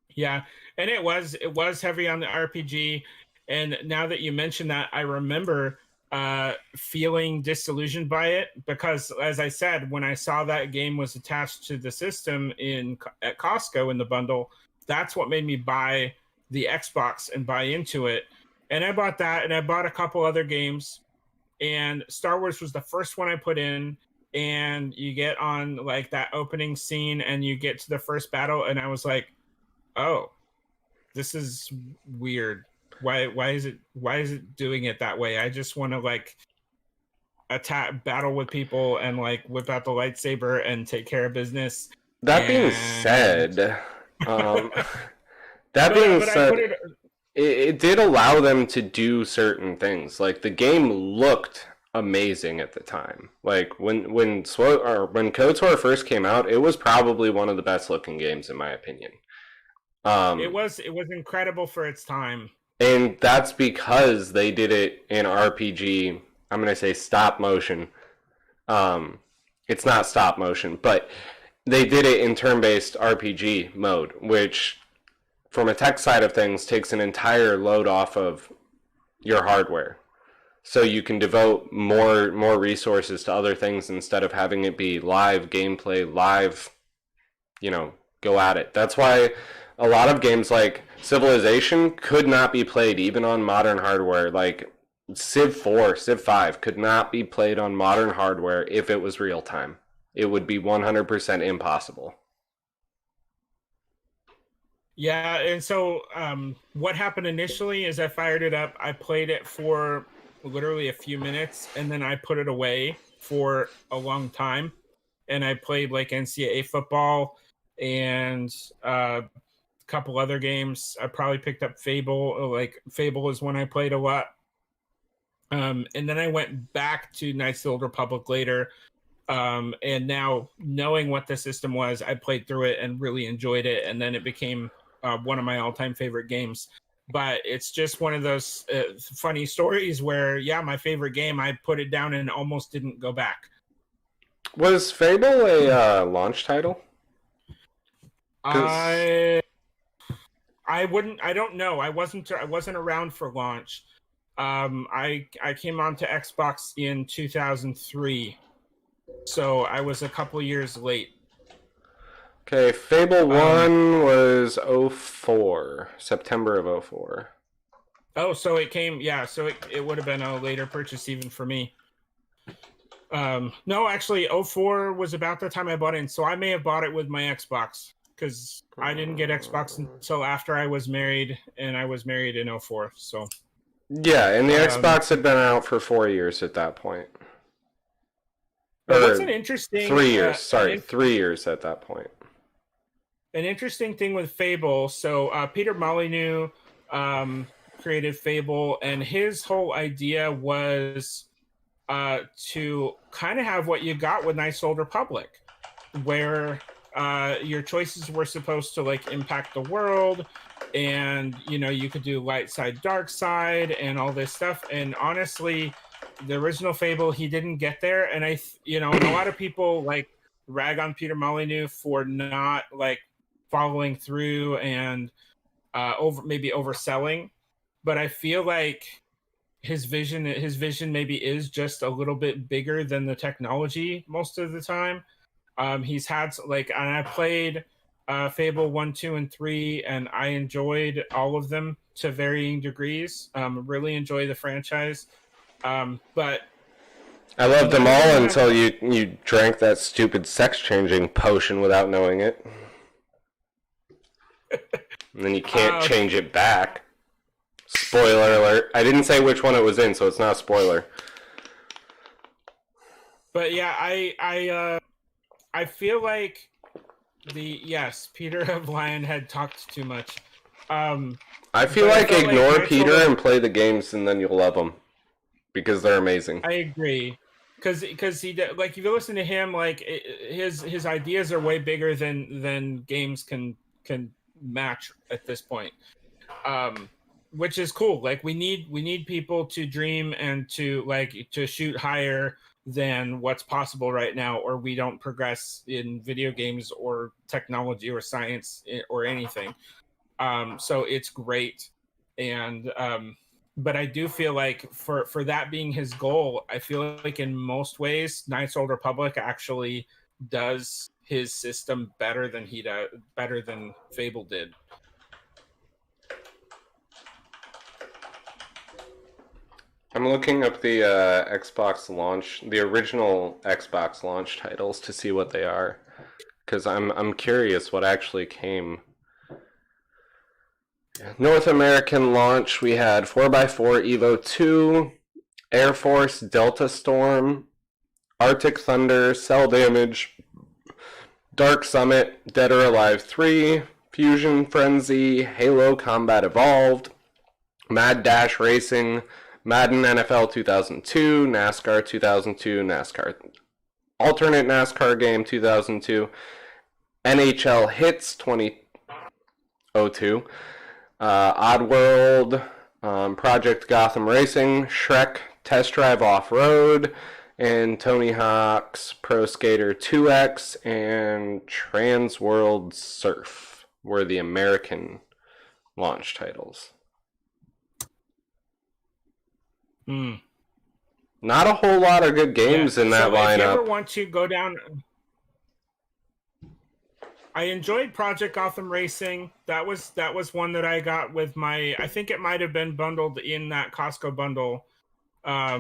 Yeah, and it was heavy on the RPG. And now that you mention that, I remember feeling disillusioned by it because, as I said, when I saw that game was attached to the system at Costco in the bundle, that's what made me buy the Xbox and buy into it. And I bought that, and I bought a couple other games, and Star Wars was the first one I put in. And you get on like that opening scene, and you get to the first battle, and I was like, "Oh, this is weird. Why is it doing it that way? I just want to like battle with people and like whip out the lightsaber and take care of business." That being said, that being said, it did allow them to do certain things. Like the game looked amazing at the time. Like when KOTOR first came out, it was probably one of the best looking games in my opinion. It was incredible for its time. And that's because they did it in RPG. I'm going to say stop motion. It's not stop motion, but they did it in turn-based RPG mode, which from a tech side of things takes an entire load off of your hardware. So you can devote more resources to other things instead of having it be live gameplay, live, go at it. That's why a lot of games like Civilization could not be played even on modern hardware. Like Civ 4, Civ 5 could not be played on modern hardware if it was real time. It would be 100% impossible. Yeah, and so what happened initially is I fired it up. I played it for literally a few minutes, and then I put it away for a long time. And I played like NCAA football and couple other games. I probably picked up Fable. Like Fable is one I played a lot. And then I went back to Knights of the Old Republic later. And now knowing what the system was, I played through it and really enjoyed it. And then it became one of my all-time favorite games. But it's just one of those funny stories where, yeah, my favorite game, I put it down and almost didn't go back. Was Fable a launch title? I don't know. I wasn't around for launch. I came onto Xbox in 2003, so I was a couple years late. Okay, Fable 1 was 04, September of 04. Oh, so it came, yeah, so it would have been a later purchase even for me. No, actually, 04 was about the time I bought it, so I may have bought it with my Xbox. Because I didn't get Xbox until after I was married, and I was married in 04, so... Yeah, and the Xbox had been out for 4 years at that point. What's an interesting... 3 years, 3 years at that point. An interesting thing with Fable, so Peter Molyneux created Fable, and his whole idea was to kind of have what you got with Knights of the Old Republic, where... your choices were supposed to like impact the world, and you could do light side, dark side, and all this stuff. And honestly, the original Fable, he didn't get there. And and a lot of people like rag on Peter Molyneux for not like following through and maybe overselling. But I feel like his vision maybe is just a little bit bigger than the technology most of the time. He's had and I played Fable 1, 2, and 3, and I enjoyed all of them to varying degrees. Really enjoy the franchise. But I loved them all until you drank that stupid sex-changing potion without knowing it. And then you can't change it back. Spoiler alert. I didn't say which one it was in, so it's not a spoiler. But yeah, I feel like Peter of Lionhead talked too much. I feel but I like felt like ignore Knights Peter Older- and play the games, and then you'll love them because they're amazing. I agree, because like if you listen to him, like his ideas are way bigger than games can match at this point. Which is cool. Like we need people to dream and to shoot higher than what's possible right now, or we don't progress in video games or technology or science or anything. So it's great, and but I do feel like for that being his goal, I feel like in most ways, Knights Old Republic actually does his system better than Fable did. I'm looking up the the original Xbox launch titles to see what they are, because I'm curious what actually came. North American launch, we had 4x4 Evo 2, Air Force Delta Storm, Arctic Thunder, Cell Damage, Dark Summit, Dead or Alive 3, Fusion Frenzy, Halo Combat Evolved, Mad Dash Racing, Madden NFL 2002, NASCAR 2002, NASCAR Alternate NASCAR Game 2002, NHL Hits 2002, Oddworld, Project Gotham Racing, Shrek Test Drive Off-Road, and Tony Hawk's Pro Skater 2X and Trans World Surf were the American launch titles. Not a whole lot of good games in that lineup. If you ever want to go down, I enjoyed Project Gotham Racing. That was one that I got with my. I think it might have been bundled in that Costco bundle. I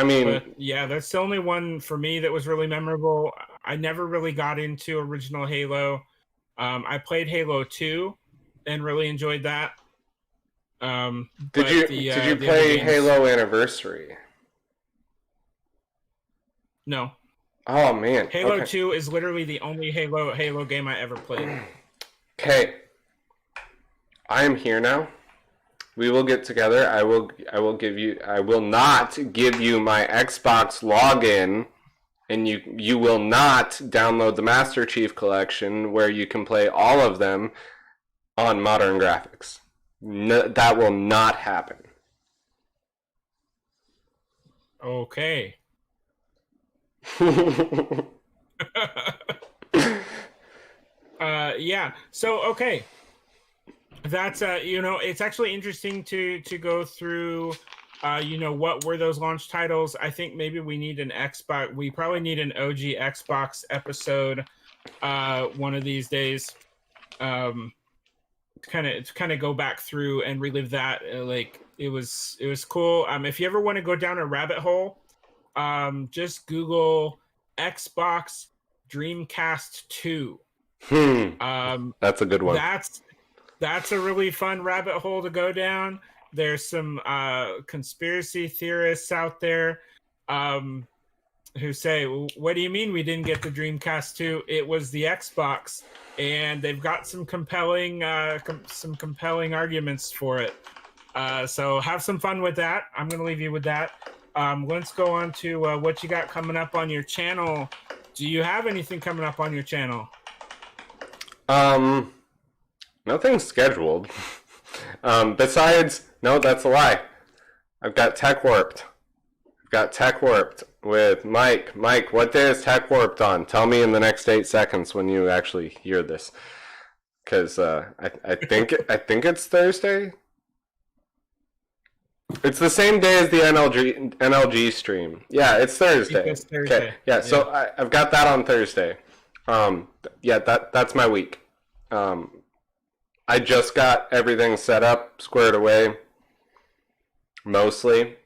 mean, but yeah, that's the only one for me that was really memorable. I never really got into original Halo. I played Halo 2 and really enjoyed that. Did you play Halo Anniversary? No. Oh man. Halo 2 is literally the only Halo game I ever played. Okay. I am here now. We will get together. I will not give you my Xbox login, and you will not download the Master Chief Collection where you can play all of them on modern graphics. No, that will not happen. Okay. Yeah. So okay. That's it's actually interesting to go through what were those launch titles. I think maybe we need an Xbox. We probably need an OG Xbox episode one of these days. Kind of go back through and relive that. Like it was cool. If you ever want to go down a rabbit hole, just Google Xbox Dreamcast 2. That's a good one. That's a really fun rabbit hole to go down. There's some conspiracy theorists out there who say, what do you mean we didn't get the Dreamcast 2? It was the Xbox. And they've got some compelling arguments for it. So have some fun with that. I'm going to leave you with that. Let's go on to what you got coming up on your channel. Do you have anything coming up on your channel? Nothing scheduled. Besides, no, that's a lie. I've got Tech Warped. With Mike. Mike, what day is Tech Warped on? Tell me in the next 8 seconds when you actually hear this. Because I think it's Thursday. It's the same day as the NLG stream. Yeah, it's Thursday. It's Thursday. Okay. Yeah, so I've got that on Thursday. Yeah, that's my week. I just got everything set up, squared away, mostly,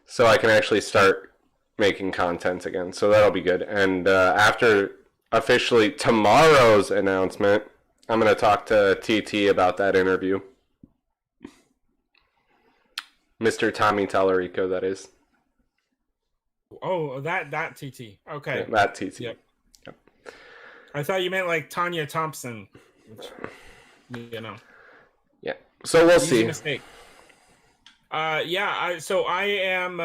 so I can actually start making content again. So that'll be good. And after officially tomorrow's announcement, I'm going to talk to TT about that interview. Mr. Tommy Tallarico, that is. Oh, that TT. Okay. Yeah, that TT. Yep. I thought you meant like Tanya Thompson. You know. Yeah. So we'll Easy see. mistake. So I am.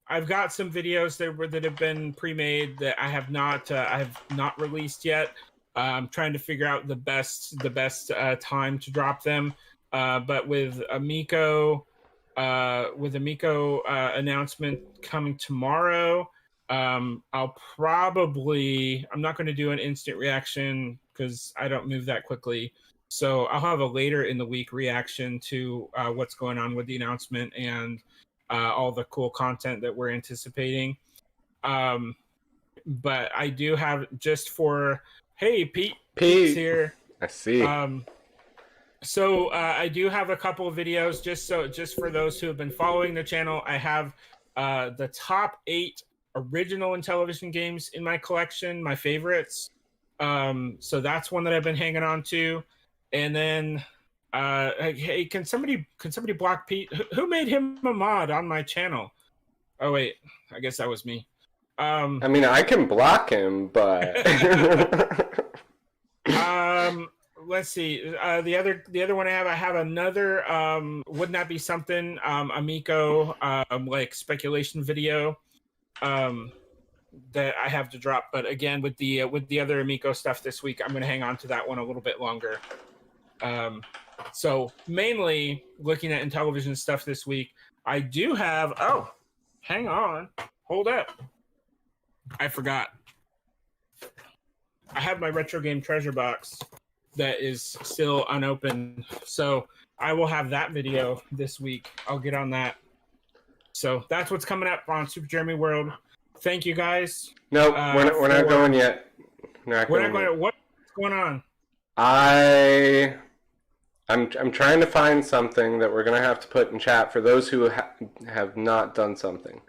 I've got some videos that have been pre-made that I have not released yet. I'm trying to figure out the best time to drop them. But with Amico announcement coming tomorrow, I'm not going to do an instant reaction because I don't move that quickly. So I'll have a later in the week reaction to what's going on with the announcement and all the cool content that we're anticipating. But I do have just for, hey, Pete's here. I see. So I do have a couple of videos just for those who have been following the channel. I have the top 8 original Intellivision games in my collection, my favorites. So that's one that I've been hanging on to. And then hey, can somebody block Pete? Who made him a mod on my channel? Oh wait, I guess that was me. I mean, I can block him, but let's see. The other one I have another wouldn't that be something Amico like speculation video that I have to drop. But again, with the other Amico stuff this week, I'm going to hang on to that one a little bit longer. So mainly looking at Intellivision stuff this week. I do have. Oh, hang on, hold up. I forgot. I have my retro game treasure box that is still unopened, so I will have that video this week. I'll get on that. So that's what's coming up on Super Jeremy World. Thank you guys. No, we're not going yet. What's going on? I'm trying to find something that we're gonna have to put in chat for those who have not done something.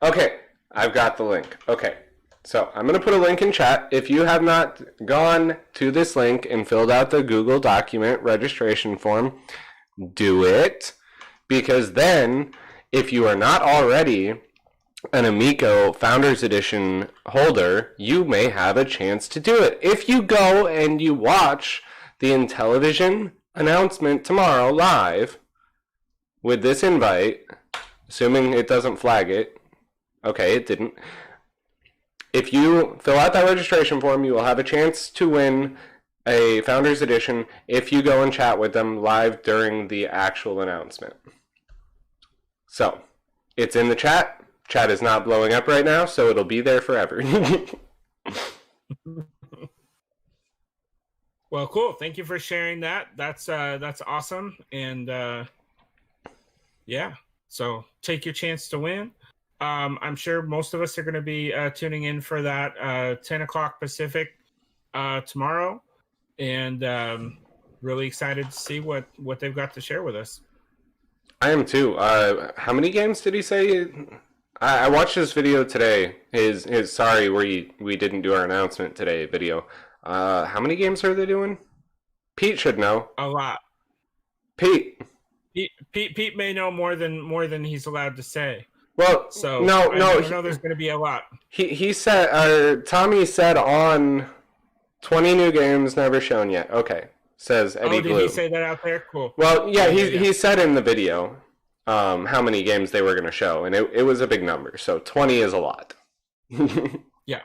Okay, I've got the link. Okay, so I'm gonna put a link in chat. If you have not gone to this link and filled out the Google document registration form, do it, because then if you are not already an Amico Founders Edition holder, you may have a chance to do it. If you go and you watch the Intellivision announcement tomorrow live with this invite, assuming it doesn't flag it. Okay, it didn't. If you fill out that registration form, you will have a chance to win a Founders Edition if you go and chat with them live during the actual announcement. So, it's in the chat. Chat is not blowing up right now, so it'll be there forever. Well, cool. Thank you for sharing that. That's awesome. And yeah, so take your chance to win. I'm sure most of us are going to be tuning in for that 10 o'clock Pacific tomorrow, and really excited to see what they've got to share with us. I am too. How many games did he say? I watched his video today. His sorry we didn't do our announcement today video. How many games are they doing? Pete should know. A lot. Pete may know more than he's allowed to say. Well, so no, I know there's going to be a lot. He said, Tommy said on 20 new games never shown yet. Okay, says Eddie Blue. Did he say that out there? Cool. Well, yeah, he said in the video how many games they were going to show, and it was a big number. So 20 is a lot. Yeah,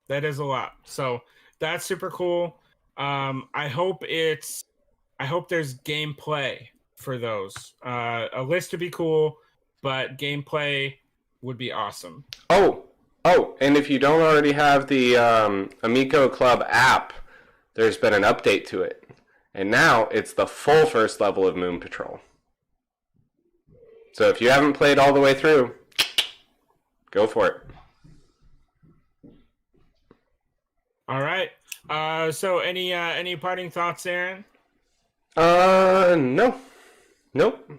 that is a lot. So that's super cool. I hope there's gameplay for those. A list would be cool, but gameplay would be awesome. Oh, and if you don't already have the Amico Club app, there's been an update to it. And now it's the full first level of Moon Patrol. So if you haven't played all the way through, go for it. All right. So any parting thoughts, Aaron? No. Nope.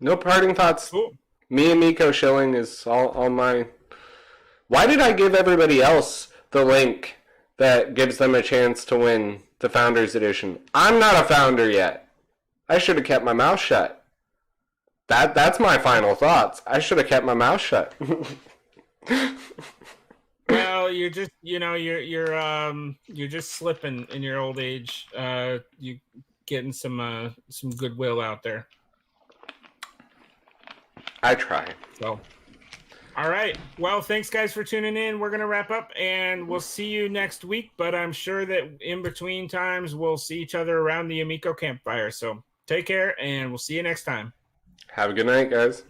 No parting thoughts. Cool. Me and Miko shilling is all mine. Why did I give everybody else the link that gives them a chance to win the Founders Edition? I'm not a founder yet. I should have kept my mouth shut. That's my final thoughts. I should have kept my mouth shut. Well, you're just, you're just slipping in your old age. You getting some goodwill out there. I try. So, all right. Well, thanks guys for tuning in. We're gonna wrap up, and we'll see you next week. But I'm sure that in between times we'll see each other around the Amico campfire. So take care, and we'll see you next time. Have a good night, guys.